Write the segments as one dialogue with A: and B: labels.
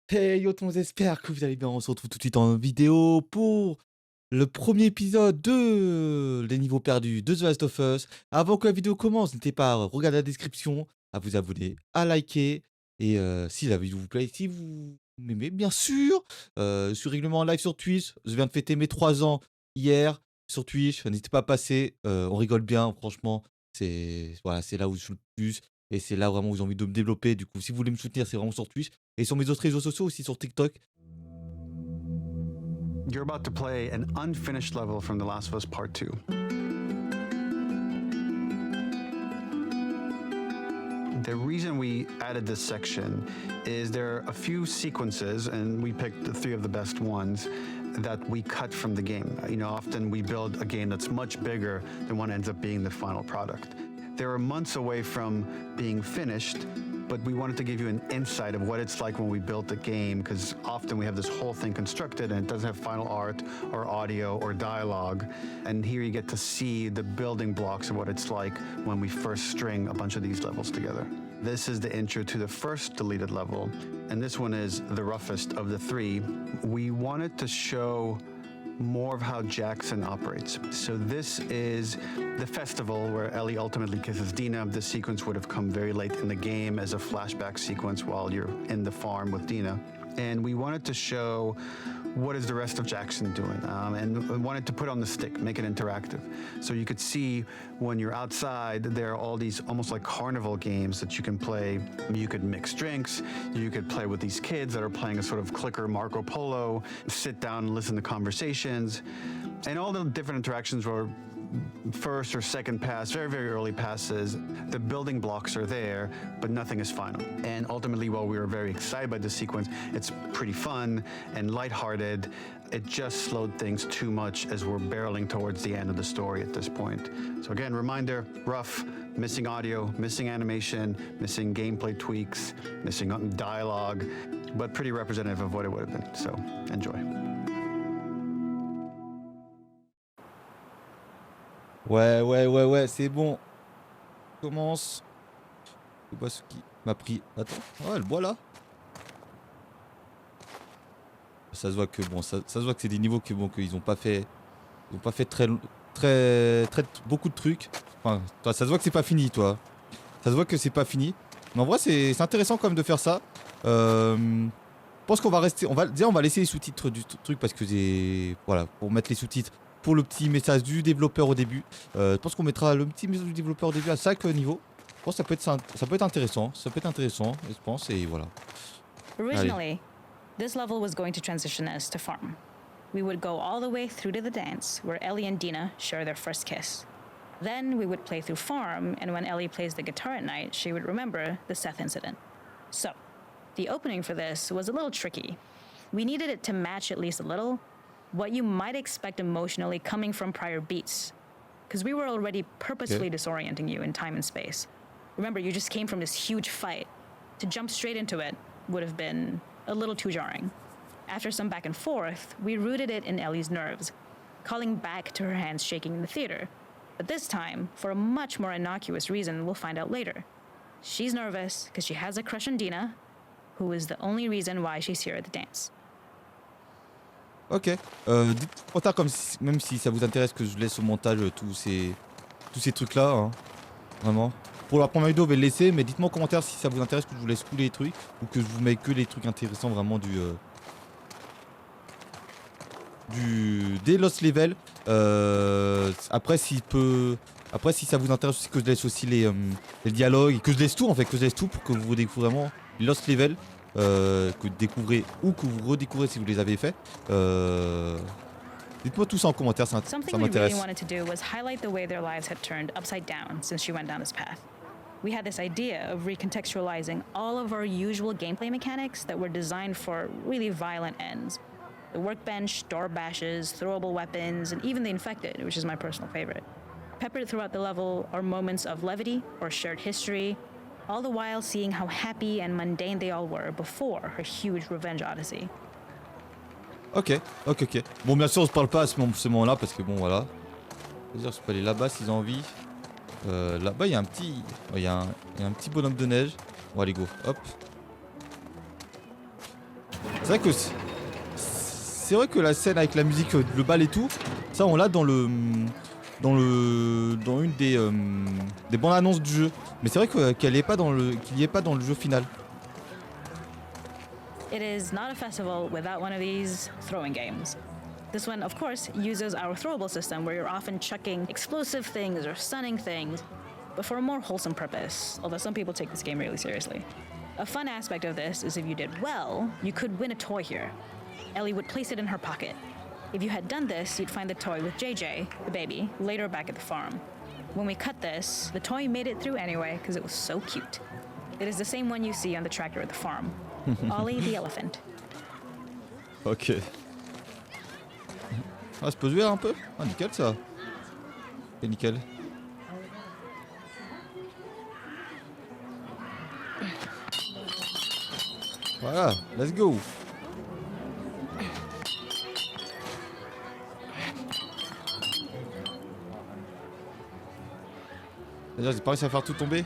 A: Hey yo, j'espère que vous allez bien. On se retrouve tout de suite en vidéo pour le premier épisode de Les Niveaux Perdus de The Last of Us. Avant que la vidéo commence, n'hésitez pas à regarder la description, à vous abonner, à liker. Et si la vidéo vous plaît, si vous m'aimez, bien sûr, je suis régulièrement en live sur Twitch. Je viens de fêter mes 3 ans hier sur Twitch. N'hésitez pas à passer, on rigole bien, franchement. C'est voilà, c'est là où je suis le plus. Et c'est là vraiment où j'ai envie de me développer. Du coup, si vous voulez me soutenir, c'est vraiment sur Twitch. Et sur mes autres réseaux sociaux aussi, sur TikTok.
B: You're about to play an unfinished level from The Last of Us Part 2. The reason we added this section is there are a few sequences, and we picked the 3 of the best ones, that we cut from the game. You know, often we build a game that's much bigger than what ends up being the final product. They were months away from being finished, but we wanted to give you an insight of what it's like when we built the game, because often we have this whole thing constructed and it doesn't have final art or audio or dialogue. And here you get to see the building blocks of what it's like when we first string a bunch of these levels together. This is the intro to the first deleted level, and this one is the roughest of the 3. We wanted to show more of how Jackson operates. So this is the festival where Ellie ultimately kisses Dina. This sequence would have come very late in the game as a flashback sequence while you're in the farm with Dina. And we wanted to show what is the rest of Jackson doing, and we wanted to put on the stick, make it interactive. So you could see when you're outside, there are all these almost like carnival games that you can play. You could mix drinks, you could play with these kids that are playing a sort of clicker Marco Polo, sit down and listen to conversations, and all the different interactions were first or second pass, very, very early passes. The building blocks are there, but nothing is final. And ultimately, while we were very excited by this sequence, it's pretty fun and lighthearted. It just slowed things too much as we're barreling towards the end of the story at this point. So again, reminder, rough, missing audio, missing animation, missing gameplay tweaks, missing dialogue, but pretty representative of what it would have been. So enjoy.
A: Ouais, c'est bon. Commence. Je vois ce qui m'a pris. Attends, ouais, le bois là. Ça se voit que bon, ça se voit que c'est des niveaux que bon qu'ils ont pas fait très beaucoup de trucs. Enfin, toi, ça se voit que c'est pas fini, toi. Ça se voit que c'est pas fini. Mais en vrai, c'est intéressant quand même de faire ça. Je pense qu'on va rester, on va laisser les sous-titres du truc parce que voilà, pour mettre les sous-titres. Pour le petit message du développeur au début. Je pense qu'on mettra le petit message du développeur au début à chaque niveau. Je pense que ça peut être intéressant. Ça peut être intéressant, je pense, et voilà.
C: Originally, this level was going to transition us to farm. We would go all the way through to the dance, where Ellie and Dina share their first kiss. Then we would play through farm, and when Ellie plays the guitar at night, she would remember the Seth incident. So, the opening for this was a little tricky. We needed it to match at least a little what you might expect emotionally coming from prior beats, because we were already purposefully disorienting you in time and space. Remember, you just came from this huge fight. To jump straight into it would have been a little too jarring. After some back and forth, we rooted it in Ellie's nerves, calling back to her hands shaking in the theater. But this time, for a much more innocuous reason we'll find out later. She's nervous because she has a crush on Dina, who is the only reason why she's here at the dance.
A: Ok. Dites trop tard, même si ça vous intéresse que je laisse au montage tous ces trucs-là. Hein. Vraiment. Pour la première vidéo, je vais le laisser, mais dites-moi en commentaire si ça vous intéresse que je vous laisse couler les trucs ou que je vous mette que les trucs intéressants vraiment des Lost Level. Après, si ça vous intéresse aussi que je laisse aussi les dialogues et que je laisse tout en fait, pour que vous découvrez vraiment Lost Level. Que vous découvrez ou que vous redécouvrez si vous les avez fait. Dites-moi tout ça en commentaire, ça m'intéresse.
C: Something we really wanted to do was highlight the way their lives had turned upside down since she went down this path. We had this idea of recontextualizing all of our usual gameplay mechanics that were designed for really violent ends. The workbench, door bashes, throwable weapons, and even the infected, which is my personal favorite. Peppered throughout the level are moments of levity or shared history, all the while seeing how happy and mundane they all were before her huge revenge odyssey.
A: Ok. Bon, bien sûr, on se parle pas à ce moment-là parce que bon, voilà. C'est-à-dire, je peux aller là-bas s'ils ont envie. Là-bas, il y a un petit bonhomme de neige. Bon, allez, go. Hop. C'est vrai que c'est vrai que la scène avec la musique, le bal et tout, ça on l'a dans dans une des bandes annonces du jeu. Mais c'est vrai qu'elle est pas qu'il y est pas dans le jeu final.
C: It is not a festival without one of these throwing games. This one, of course, uses our throwable system where you're often chucking explosive things or stunning things, but for a more wholesome purpose, although some people take this game really seriously. A fun aspect of this is if you did well, you could win a toy here. Ellie would place it in her pocket. If you had done this, you'd find the toy with JJ, the baby, later back at the farm. When we cut this, the toy made it through anyway because it was so cute. It is the same one you see on the tractor at the farm. Ollie the elephant.
A: Ok. Ah, ça peut jouer un peu. Ah, nickel ça. Ok, nickel. Voilà, let's go. C'est-à-dire, j'ai pas réussi à faire tout tomber.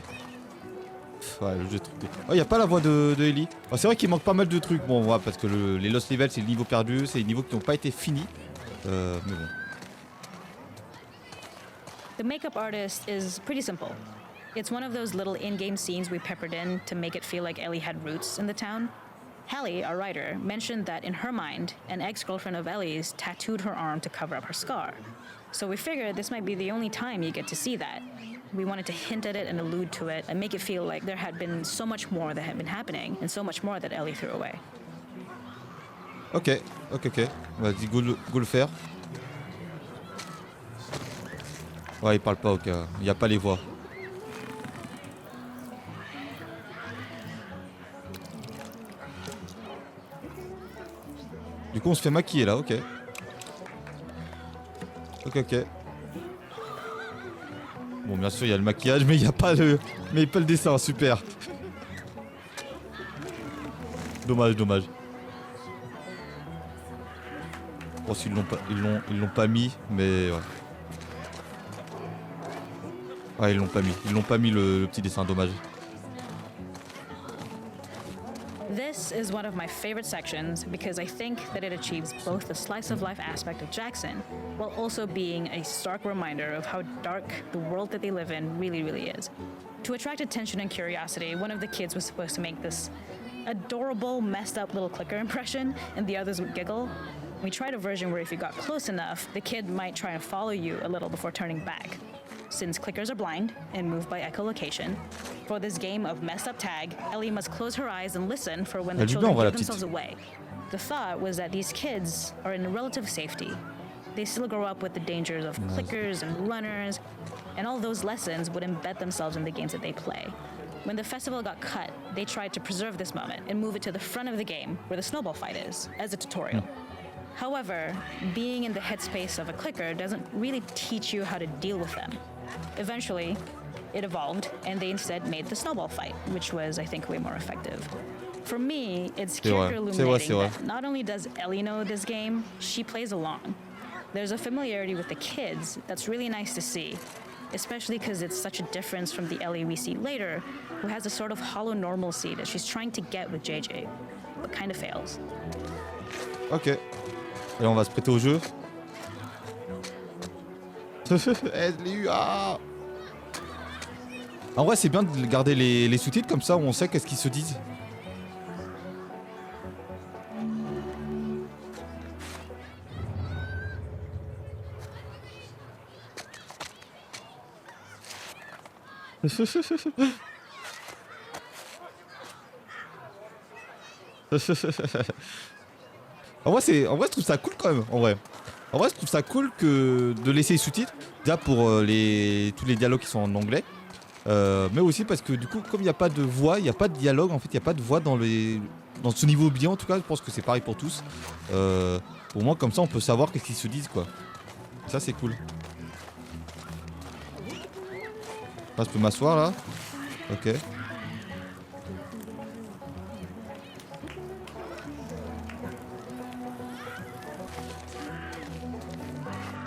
A: Ouais, le jeu est truqué. Oh, y a pas la voix de Ellie. Oh, c'est vrai qu'il manque pas mal de trucs. Bon, ouais, parce que les Lost Levels, c'est le niveau perdu, c'est les niveaux qui n'ont pas été finis. Mais bon.
C: The makeup artist is pretty simple. It's one of those little in-game scenes we peppered in to make it feel like Ellie had roots in the town. Hallie, our writer, mentioned that in her mind, an ex-girlfriend of Ellie's tattooed her arm to cover up her scar. So we figured this might be the only time you get to see that. We wanted to hint at it and allude to it and make it feel like there had been so much more that had been happening and so much more that Ellie threw away.
A: Ok. Vas-y, go le faire. Ouais, il parle pas, ok. Il y a pas les voix. Du coup, on se fait maquiller là, ok. Ok. Bon, bien sûr, il y a le maquillage, mais il n'y a pas le dessin, super. Dommage. Bon, s'ils l'ont pas mis, mais ouais. Ouais, ils l'ont pas mis le petit dessin, dommage.
C: This is one of my favorite sections because I think that it achieves both the slice of life aspect of Jackson while also being a stark reminder of how dark the world that they live in really is. To attract attention and curiosity, one of the kids was supposed to make this adorable, messed up little clicker impression and the others would giggle. We tried a version where if you got close enough, the kid might try and follow you a little before turning back. Since clickers are blind and move by echolocation, for this game of messed up tag, Ellie must close her eyes and listen for when the children give themselves away. The thought was that these kids are in relative safety. They still grow up with the dangers of clickers and runners, and all those lessons would embed themselves in the games that they play. When the festival got cut, they tried to preserve this moment and move it to the front of the game where the snowball fight is, as a tutorial. However, being in the headspace of a clicker doesn't really teach you how to deal with them. Eventually, it evolved, and they instead made the snowball fight, which was, I think, way more effective. For me, it's character illuminating that not only does Ellie know this game, she plays along. There's a familiarity with the kids that's really nice to see, especially because it's such a difference from the Ellie we see later, who has a sort of hollow normalcy that she's trying to get with JJ, but kind of fails.
A: Ok. Et là, on va se prêter au jeu. Ah. En vrai, c'est bien de garder les sous-titres comme ça, où on sait qu'est-ce qu'ils se disent. En vrai, je trouve ça cool quand même. En vrai, je trouve ça cool de laisser les sous-titres. Déjà pour tous les dialogues qui sont en anglais. Mais aussi parce que du coup, comme il n'y a pas de voix, il n'y a pas de dialogue, en fait, il n'y a pas de voix dans ce niveau bilan. En tout cas, je pense que c'est pareil pour tous. Pour moi, comme ça, on peut savoir qu'est-ce qu'ils se disent, quoi. Ça, c'est cool. Ah, je peux m'asseoir là. Ok.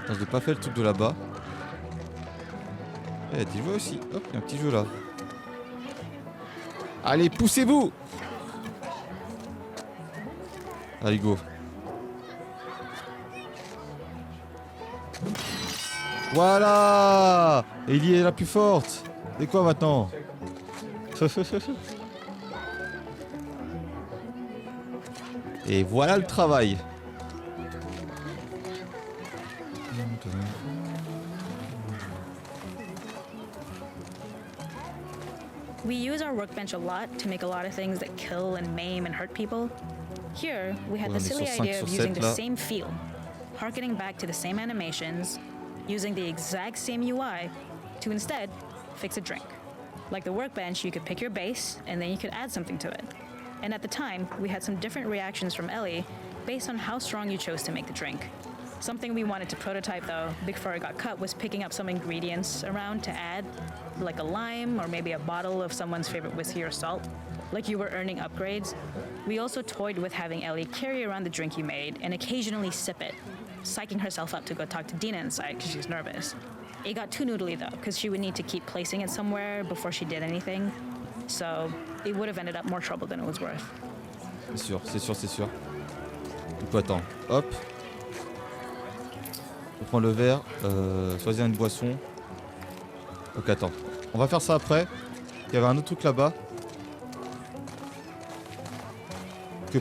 A: Attends, je n'ai pas fait le truc de là-bas. Il y a des jeux aussi. Hop, il y a un petit jeu là. Allez, poussez-vous! Allez, go. Voilà. Ellie est la plus forte. C'est quoi maintenant? Et voilà le travail.
C: We use our workbench a lot to make a lot of things that kill and maim and hurt people. Here, we had
A: Ouais,
C: the
A: on est
C: silly
A: sur 5
C: idea
A: sur
C: of using
A: 7
C: the
A: là.
C: same feel, harkening back to the same animations, using the exact same UI to instead fix a drink. Like the workbench, you could pick your base and then you could add something to it. And at the time, we had some different reactions from Ellie based on how strong you chose to make the drink. Something we wanted to prototype though, before it got cut, was picking up some ingredients around to add, like a lime or maybe a bottle of someone's favorite whiskey or salt, like you were earning upgrades. We also toyed with having Ellie carry around the drink you made and occasionally sip it, psyching herself up to go talk to Dina inside because she's nervous. It got too noodly though, because she would need to keep placing it somewhere before she did anything. So it would have ended up more trouble than it was worth.
A: C'est sûr, c'est sûr, c'est sûr. Du coup, attends. Hop. Je prends le verre. Choisir une boisson. Ok, attends. On va faire ça après. Il y avait un autre truc là-bas. Que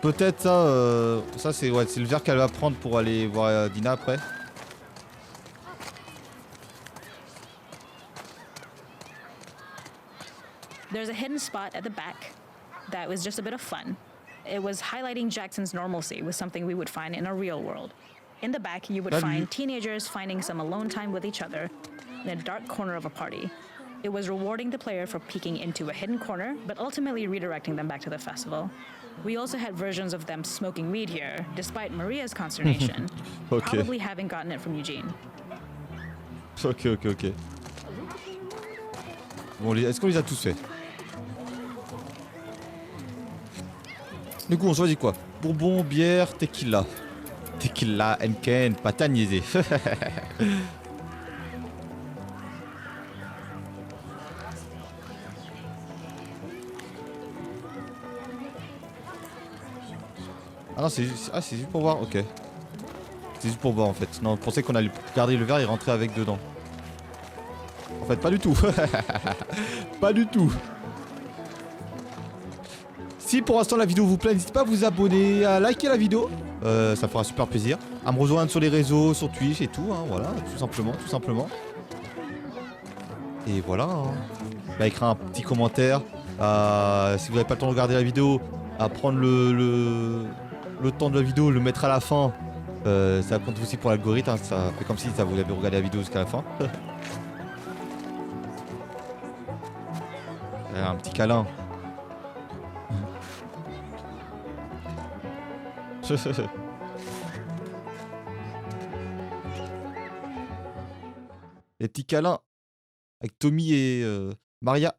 A: peut-être ça... ça, c'est ouais, le verre qu'elle va prendre pour aller voir Dina après.
C: There's a hidden spot at the back that was just a bit of fun. It was highlighting Jackson's normalcy with something we would find in a real world. In the back, you would find teenagers finding some alone time with each other in a dark corner of a party. It was rewarding the player for peeking into a hidden corner, but ultimately redirecting them back to the festival. We also had versions of them smoking weed here, despite Maria's consternation,
A: Okay.
C: probably having gotten it from Eugene.
A: Ok, ok, ok. Bon, est-ce qu'on les a tous fait? Du coup, on choisit quoi? Bourbon, bière, tequila. Tequila, Henken, pâte anisée. Ah non, c'est juste pour voir, ok. C'est juste pour voir en fait. Non, je pensais qu'on allait garder le verre et rentrer avec dedans. En fait, pas du tout. Pas du tout. Si pour l'instant la vidéo vous plaît, n'hésitez pas à vous abonner, à liker la vidéo. Ça fera super plaisir. À me rejoindre sur les réseaux, sur Twitch et tout, hein, voilà, tout simplement, tout simplement. Et voilà. Hein. Bah, écrire un petit commentaire. Si vous n'avez pas le temps de regarder la vidéo, à prendre le temps de la vidéo, le mettre à la fin. Ça compte aussi pour l'algorithme, hein, ça fait comme si ça vous avez regardé la vidéo jusqu'à la fin. Un petit câlin. Les petits câlins avec Tommy et Maria.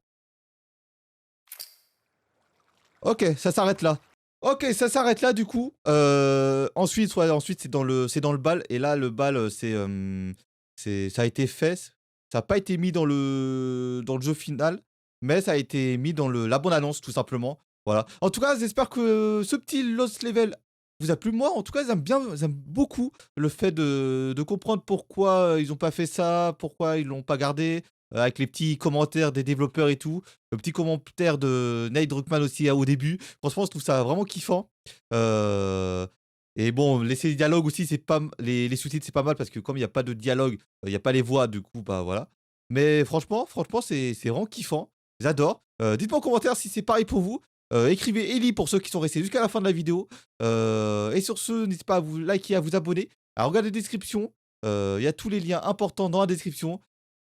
A: Ok, ça s'arrête là. Ok, ça s'arrête là du coup. Ensuite c'est dans le bal et là le bal ça a été fait. Ça n'a pas été mis dans le jeu final, mais ça a été mis dans la bande-annonce tout simplement. Voilà. En tout cas, j'espère que ce petit Lost Level vous a plu. Moi, en tout cas, j'aime beaucoup le fait de comprendre pourquoi ils n'ont pas fait ça, pourquoi ils l'ont pas gardé, avec les petits commentaires des développeurs et tout. Le petit commentaire de Nate Druckmann aussi au début. Franchement, je trouve ça vraiment kiffant. Et bon, laisser les dialogues aussi, c'est pas les sous-titres, c'est pas mal parce que comme il n'y a pas de dialogue, il n'y a pas les voix, du coup, bah voilà. Mais franchement, c'est vraiment kiffant. J'adore. Dites-moi en commentaire si c'est pareil pour vous. Écrivez Ellie pour ceux qui sont restés jusqu'à la fin de la vidéo. Et sur ce, n'hésitez pas à vous liker, à vous abonner, à regarder la description. Il y a tous les liens importants dans la description.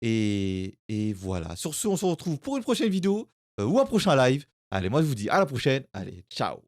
A: Et voilà. Sur ce, on se retrouve pour une prochaine vidéo ou un prochain live. Allez, moi je vous dis à la prochaine. Allez, ciao.